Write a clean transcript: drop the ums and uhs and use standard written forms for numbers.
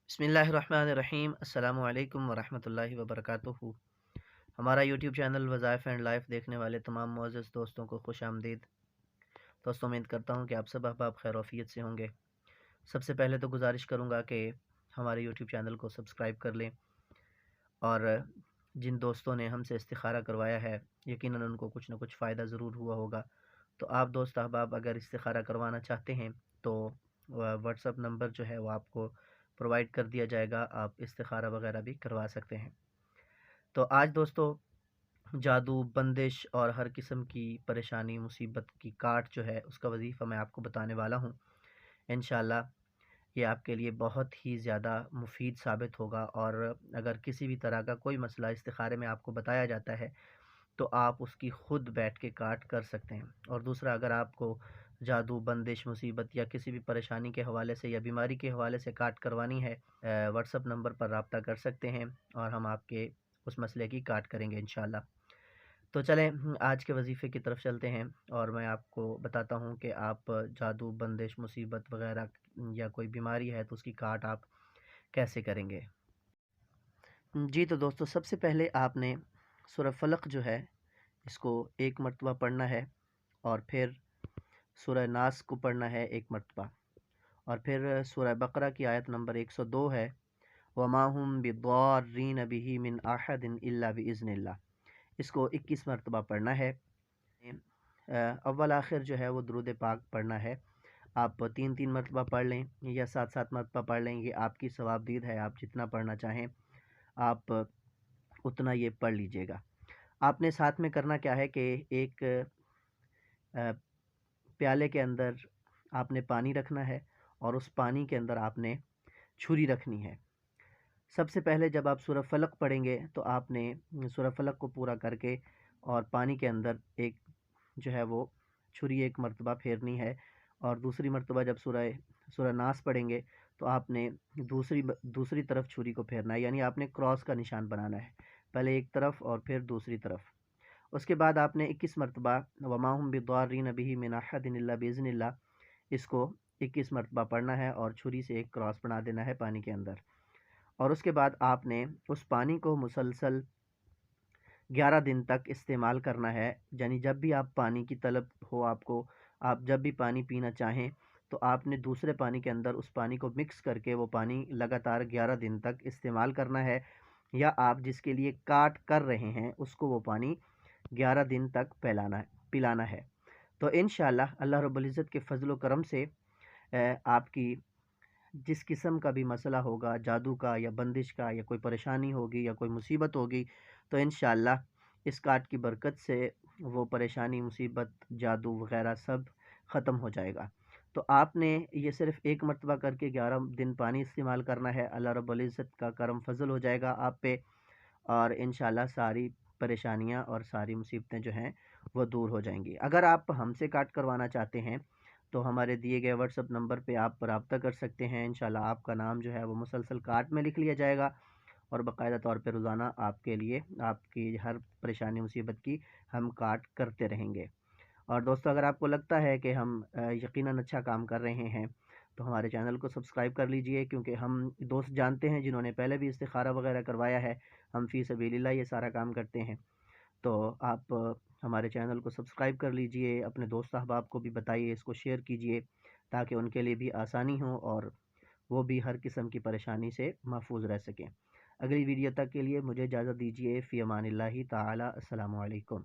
बिस्मिल्लाहिर्रहमानिर्रहीम। अस्सलामु अलैकुम वरहमतुल्लाहि वबरकातुहू। हमारा यूट्यूब चैनल वज़ाइफ़ एंड लाइफ देखने वाले तमाम मुअज़्ज़ज़ दोस्तों को खुश आमदीद। दोस्तों, उम्मीद करता हूँ कि आप सब अहबाब खैर आफ़ियत से होंगे। सबसे पहले तो गुजारिश करूँगा कि हमारे यूट्यूब चैनल को सब्सक्राइब कर लें, और जिन दोस्तों ने हमसे इस्तिखारा करवाया है यकीनन उनको कुछ ना कुछ फ़ायदा ज़रूर हुआ होगा। तो आप दोस्त अहबाब अगर इस्तिखारा करवाना चाहते हैं तो व्हाट्सअप नंबर जो है वो आपको प्रोवाइड कर दिया जाएगा, आप इस्तिखारा वगैरह भी करवा सकते हैं। तो आज दोस्तों, जादू, बंदिश और हर किस्म की परेशानी, मुसीबत की काट जो है उसका वजीफ़ा मैं आपको बताने वाला हूँ। इंशाअल्लाह ये आपके लिए बहुत ही ज़्यादा मुफीद साबित होगा, और अगर किसी भी तरह का कोई मसला इस्तिखारे में आपको बताया जाता है तो आप उसकी खुद बैठ के काट कर सकते हैं। और दूसरा, अगर आपको जादू, बंदिश, मुसीबत या किसी भी परेशानी के हवाले से या बीमारी के हवाले से काट करवानी है, व्हाट्सअप नंबर पर रब्ता कर सकते हैं और हम आपके उस मसले की काट करेंगे इंशाअल्लाह। तो चलें आज के वजीफ़े की तरफ चलते हैं, और मैं आपको बताता हूँ कि आप जादू, बंदिश, मुसीबत वगैरह या कोई बीमारी है तो उसकी काट आप कैसे करेंगे। जी तो दोस्तों, सबसे पहले आपने सूरह फलक जो है इसको एक मरतबा पढ़ना है, और फिर सूरह नास को पढ़ना है एक मरतबा, और फिर सूरह बकरा की आयत नंबर 102 है, वमा हुम बिद्दार्रीन बिही मिन अहदिन इल्ला बिइज़्निल्लाह, इसको 21 मरतबा पढ़ना है। अव्वल आखिर जो है वो दुरूद पाक पढ़ना है। आप 3-3 मरतबा पढ़ लें या 7-7 मरतबा पढ़ लें, ये आपकी सवाबदीद है, आप जितना पढ़ना चाहें आप उतना ये पढ़ लीजिएगा। आपने साथ में करना क्या है कि एक अ, प्याले के अंदर आपने पानी रखना है, और उस पानी के अंदर आपने छुरी रखनी है। सबसे पहले जब आप सूरह फलक पढ़ेंगे तो आपने सूरह फलक को पूरा करके और पानी के अंदर एक जो है वो छुरी एक मरतबा फेरनी है, और दूसरी मरतबा जब सूरह नास पढ़ेंगे तो आपने दूसरी तरफ छुरी को फेरना है, यानी आपने क्रॉस का निशान बनाना है, पहले एक तरफ और फिर दूसरी तरफ। उसके बाद आपने 21 मरतबा वमा हुम बिद्दार्रीन बिही मिन अहदिन इल्ला बिइज़्निल्लाह, इसको 21 मरतबा पढ़ना है और छुरी से एक क्रॉस बना देना है पानी के अंदर। और उसके बाद आपने उस पानी को मुसलसल 11 दिन तक इस्तेमाल करना है, यानी जब भी आप पानी की तलब हो आपको, आप जब भी पानी पीना चाहें तो आपने दूसरे पानी के अंदर उस पानी को मिक्स करके वो पानी लगातार 11 दिन तक इस्तेमाल करना है, या आप जिसके लिए काट कर रहे हैं उसको वो पानी 11 दिन तक पिलाना है। तो इंशाअल्लाह अल्लाह रब्बुल इज़्ज़त के फ़ज़ल व करम से आपकी जिस किस्म का भी मसला होगा, जादू का या बंदिश का या कोई परेशानी होगी या कोई मुसीबत होगी, तो इंशाअल्लाह इस काट की बरकत से वो परेशानी, मुसीबत, जादू वग़ैरह सब ख़त्म हो जाएगा। तो आपने ये सिर्फ़ एक मरतबा करके 11 दिन पानी इस्तेमाल करना है, अल्लाह रब्बुल इज़्ज़त का करम फ़ज़ल हो जाएगा आप पे, और इंशाअल्लाह सारी परेशानियाँ और सारी मुसीबतें जो हैं वो दूर हो जाएंगी। अगर आप हमसे काट करवाना चाहते हैं तो हमारे दिए गए व्हाट्सअप नंबर पे आप रब्ता कर सकते हैं। इंशाल्लाह आपका नाम जो है वो मुसलसल कार्ड में लिख लिया जाएगा, और बाकायदा तौर पे रोज़ाना आपके लिए आपकी हर परेशानी मुसीबत की हम काट करते रहेंगे। और दोस्तों, अगर आपको लगता है कि हम यकीनन अच्छा काम कर रहे हैं तो हमारे चैनल को सब्सक्राइब कर लीजिए, क्योंकि हम दोस्त जानते हैं जिन्होंने पहले भी इस्तिखारा वगैरह करवाया है, हम फ़ी सबीलिल्लाह ये सारा काम करते हैं। तो आप हमारे चैनल को सब्सक्राइब कर लीजिए, अपने दोस्त अहबाब को भी बताइए, इसको शेयर कीजिए ताकि उनके लिए भी आसानी हो और वो भी हर किस्म की परेशानी से महफूज रह सकें। अगली वीडियो तक के लिए मुझे इजाज़त दीजिए। फ़ी अमानिल्लाहि ताला। अस्सलामु अलैकुम।